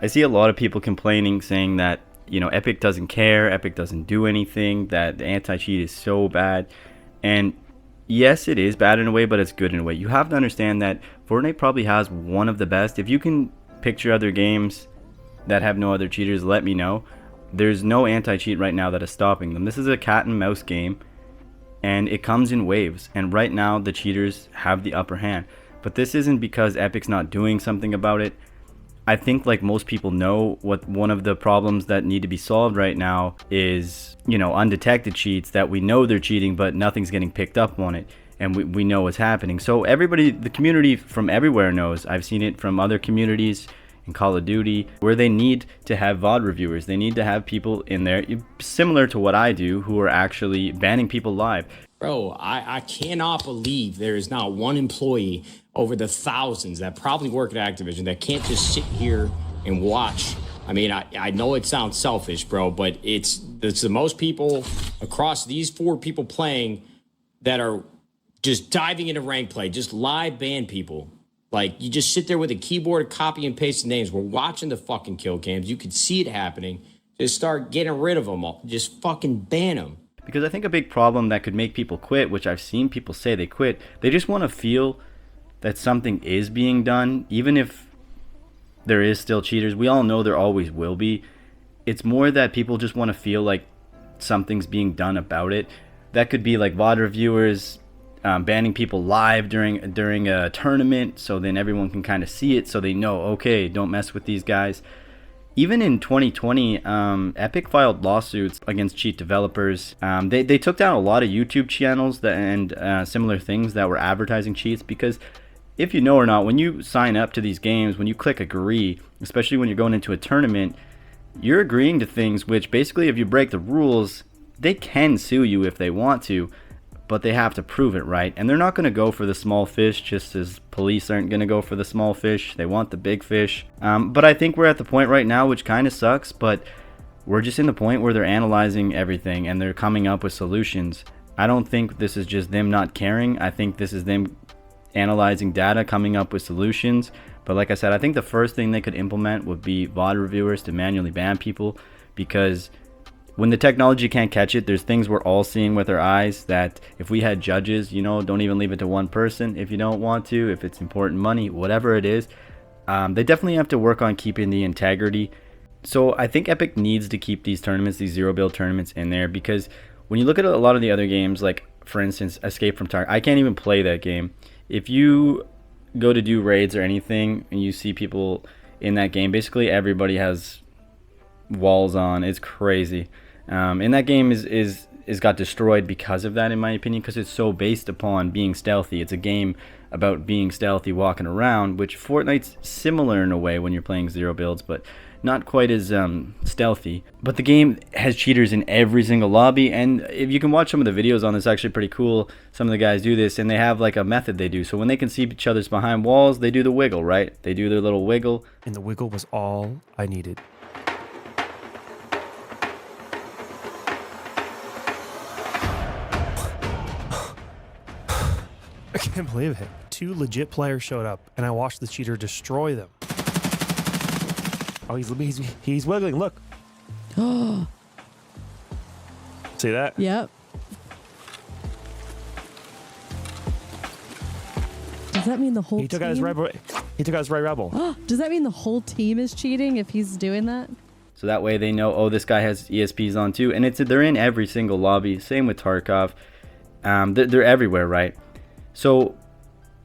I see a lot of people complaining, saying that, Epic doesn't care, Epic doesn't do anything, that the anti-cheat is so bad. And yes, it is bad in a way, but it's good in a way. You have to understand that Fortnite probably has one of the best. If you can picture other games that have no other cheaters, let me know. There's no anti-cheat right now that is stopping them. This is a cat and mouse game, and it comes in waves. And right now, the cheaters have the upper hand. But this isn't because Epic's not doing something about it. I think, like most people know, what one of the problems that need to be solved right now is, undetected cheats, that we know they're cheating, but nothing's getting picked up on it. And we know what's happening. So everybody, the community from everywhere knows. I've seen it from other communities in Call of Duty, where they need to have VOD reviewers. They need to have people in there, similar to what I do, who are actually banning people live. Bro, I cannot believe there is not one employee over the thousands that probably work at Activision that can't just sit here and watch. I mean, I know it sounds selfish, bro, but it's the most people across these 4 people playing that are just diving into rank play, just live ban people. Like, you just sit there with a keyboard, copy and paste the names. We're watching the fucking kill cams. You can see it happening. Just start getting rid of them all. Just fucking ban them. Because I think a big problem that could make people quit, which I've seen people say they quit, they just want to feel that something is being done, even if there is still cheaters. We all know there always will be. It's more that people just want to feel like something's being done about it. That could be like VOD reviewers banning people live during a tournament, so then everyone can kind of see it, so they know, okay, don't mess with these guys. Even in 2020, Epic filed lawsuits against cheat developers. They took down a lot of YouTube channels and similar things that were advertising cheats, because if you know or not, when you sign up to these games, when you click agree, especially when you're going into a tournament, you're agreeing to things which basically, if you break the rules, they can sue you if they want to, but they have to prove it, right? And they're not going to go for the small fish, just as police aren't going to go for the small fish. They want the big fish. But I think we're at the point right now, which kind of sucks, but we're just in the point where they're analyzing everything and they're coming up with solutions. I don't think this is just them not caring. I think this is them analyzing data, coming up with solutions. But like I said, I think the first thing they could implement would be VOD reviewers to manually ban people, because when the technology can't catch it, there's things we're all seeing with our eyes that if we had judges, don't even leave it to one person if you don't want to, if it's important money, whatever it is. They definitely have to work on keeping the integrity. So I think Epic needs to keep these tournaments, these zero build tournaments in there, because when you look at a lot of the other games, like for instance, Escape from Tarkov, I can't even play that game. If you go to do raids or anything and you see people in that game, basically everybody has walls on. It's crazy. And that game is got destroyed because of that, in my opinion, because it's so based upon being stealthy. It's a game about being stealthy, walking around, which Fortnite's similar in a way when you're playing zero builds, but not quite as stealthy. But the game has cheaters in every single lobby, and if you can watch some of the videos on this, actually pretty cool. Some of the guys do this, and they have like a method they do. So when they can see each other's behind walls, they do the wiggle, right? They do their little wiggle. And the wiggle was all I needed. I can't believe it. 2 legit players showed up, and I watched the cheater destroy them. Oh, he's wiggling. Look. See that? Yep. Does that mean the whole He took team? out his right rebel. Does that mean the whole team is cheating if he's doing that? So that way they know, oh, this guy has ESPs on too. And they're in every single lobby. Same with Tarkov. They're everywhere, right? So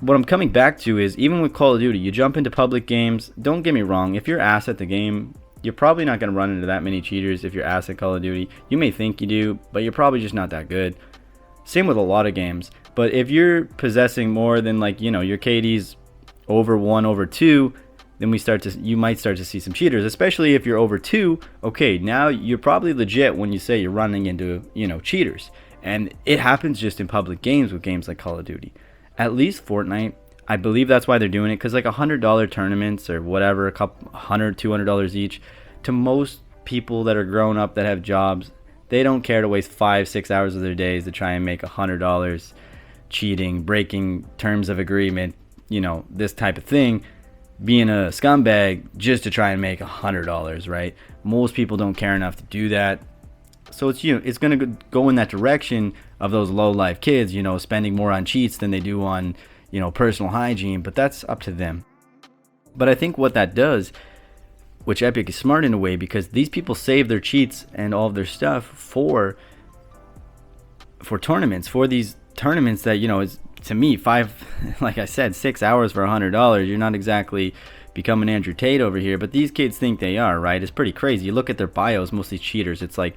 what I'm coming back to is, even with Call of Duty, you jump into public games. Don't get me wrong. If you're ass at the game, you're probably not going to run into that many cheaters if you're ass at Call of Duty. You may think you do, but you're probably just not that good. Same with a lot of games. But if you're possessing more than, like, your KD's over 1, over 2, then you might start to see some cheaters, especially if you're over 2. Okay, now you're probably legit when you say you're running into, cheaters. And it happens just in public games with games like Call of Duty. At least Fortnite, I believe that's why they're doing it, because like $100 tournaments or whatever, a couple $100, $200 each, to most people that are grown up that have jobs, they don't care to waste 5-6 hours of their days to try and make $100 cheating, breaking terms of agreement, this type of thing. being a scumbag just to try and make $100, right? Most people don't care enough to do that. So it's going to go in that direction of those low life kids, spending more on cheats than they do on, personal hygiene, but that's up to them. But I think what that does, which Epic is smart in a way, because these people save their cheats and all of their stuff for tournaments, for these tournaments that, is, to me, like I said, 6 hours for $100. You're not exactly becoming Andrew Tate over here, but these kids think they are, right? It's pretty crazy. You look at their bios, most of these cheaters, it's like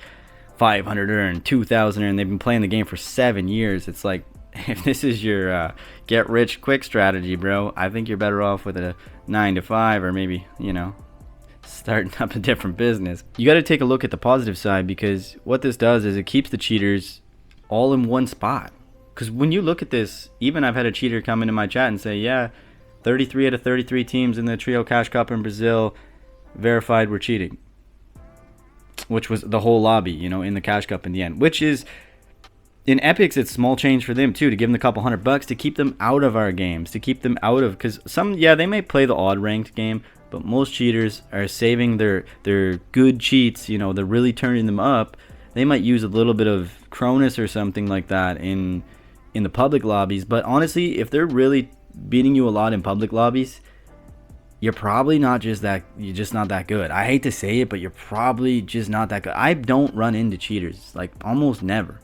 500er and 2000er, and they've been playing the game for 7 years. It's like, if this is your get rich quick strategy, bro, I think you're better off with a 9 to 5, or maybe, starting up a different business. You got to take a look at the positive side, because what this does is it keeps the cheaters all in one spot. Because when you look at this, even I've had a cheater come into my chat and say, yeah, 33 out of 33 teams in the Trio Cash Cup in Brazil verified were cheating, which was the whole lobby, in the Cash Cup in the end, which is, in Epics, it's small change for them too, to give them a couple $100 to keep them out of our games, to keep them out of, because they may play the odd ranked game, but most cheaters are saving their good cheats, they're really turning them up. They might use a little bit of Cronus or something like that in the public lobbies, but honestly, if they're really beating you a lot in public lobbies, you're probably you're just not that good. I hate to say it, but you're probably just not that good. I don't run into cheaters, like almost never.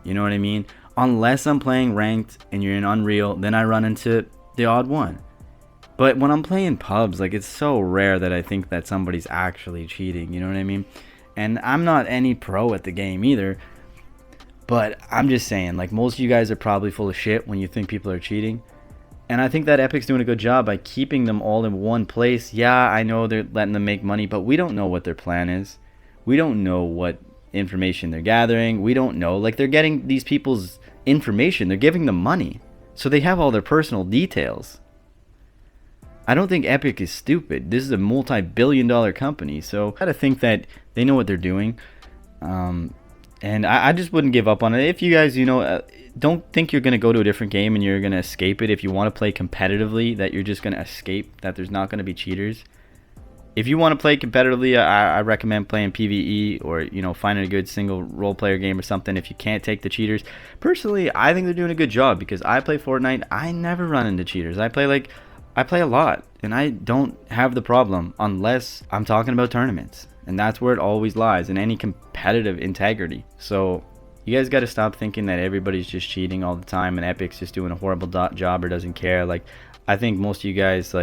You know what I mean? Unless I'm playing ranked and you're in Unreal, then I run into the odd one. But when I'm playing pubs, like, it's so rare that I think that somebody's actually cheating, you know what I mean? And I'm not any pro at the game either, but I'm just saying, like, most of you guys are probably full of shit when you think people are cheating. And I think that Epic's doing a good job by keeping them all in one place. Yeah, I know they're letting them make money, but we don't know what their plan is. We don't know what information they're gathering. We don't know. Like, they're getting these people's information. They're giving them money. So they have all their personal details. I don't think Epic is stupid. This is a multi-billion-dollar company. So I gotta think that they know what they're doing. And I just wouldn't give up on it. If you guys, don't think you're going to go to a different game and you're going to escape it. If you want to play competitively, that you're just going to escape, that there's not going to be cheaters. If you want to play competitively, I recommend playing PvE, or, finding a good single role player game or something if you can't take the cheaters. Personally, I think they're doing a good job, because I play Fortnite. I never run into cheaters. I play a lot, and I don't have the problem unless I'm talking about tournaments. And that's where it always lies, in any competitive integrity. So you guys got to stop thinking that everybody's just cheating all the time and Epic's just doing a horrible job or doesn't care. Like, I think most of you guys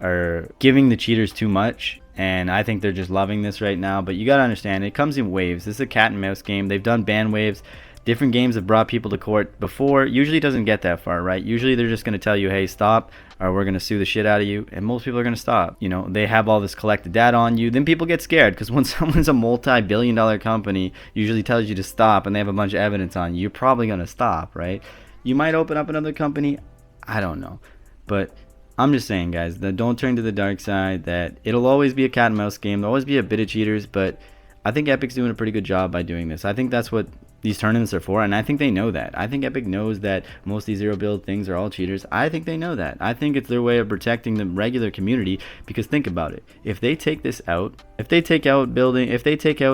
are giving the cheaters too much, and I think they're just loving this right now. But you got to understand, it comes in waves. This is a cat and mouse game. They've done ban waves. Different games have brought people to court before. Usually it doesn't get that far, right? Usually they're just going to tell you, hey, stop, or we're going to sue the shit out of you. And most people are going to stop. They have all this collected data on you. Then people get scared, because when someone's a multi-billion-dollar company usually tells you to stop and they have a bunch of evidence on you, you're probably going to stop, right? You might open up another company. I don't know. But I'm just saying, guys, that don't turn to the dark side, that it'll always be a cat and mouse game. There'll always be a bit of cheaters, but I think Epic's doing a pretty good job by doing this. I think that's what these tournaments are for, and I think they know that. I think Epic knows that most of these zero build things are all cheaters. I think they know that. I think it's their way of protecting the regular community, because think about it. If they take this out, if they take out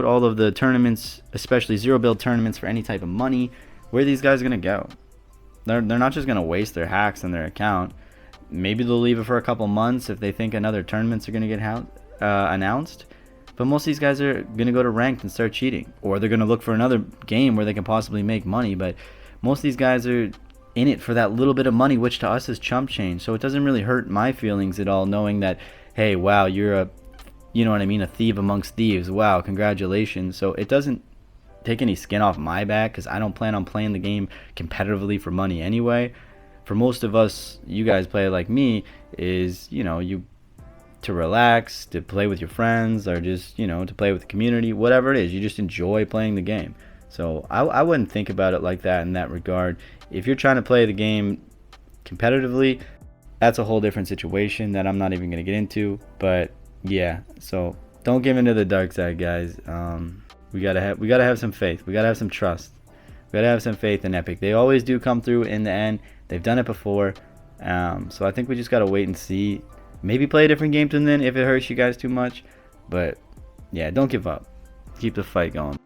all of the tournaments, especially zero build tournaments, for any type of money, where are these guys going to go? They're not just going to waste their hacks on their account. Maybe they'll leave it for a couple months if they think another tournaments are going to get announced. But most of these guys are going to go to ranked and start cheating. Or they're going to look for another game where they can possibly make money. But most of these guys are in it for that little bit of money, which to us is chump change. So it doesn't really hurt my feelings at all, knowing that, hey, wow, you're a thief amongst thieves. Wow, congratulations. So it doesn't take any skin off my back, because I don't plan on playing the game competitively for money anyway. For most of us, you guys play like me, is, you to relax, to play with your friends, or just, to play with the community, whatever it is. You just enjoy playing the game. So I wouldn't think about it like that in that regard. If you're trying to play the game competitively, that's a whole different situation that I'm not even going to get into. But yeah, so don't give into the dark side, guys. We gotta have some faith. We gotta have some trust. We gotta have some faith in Epic. They always do come through in the end. They've done it before. So I think we just gotta wait and see. Maybe play a different game to then if it hurts you guys too much. But yeah, don't give up. Keep the fight going.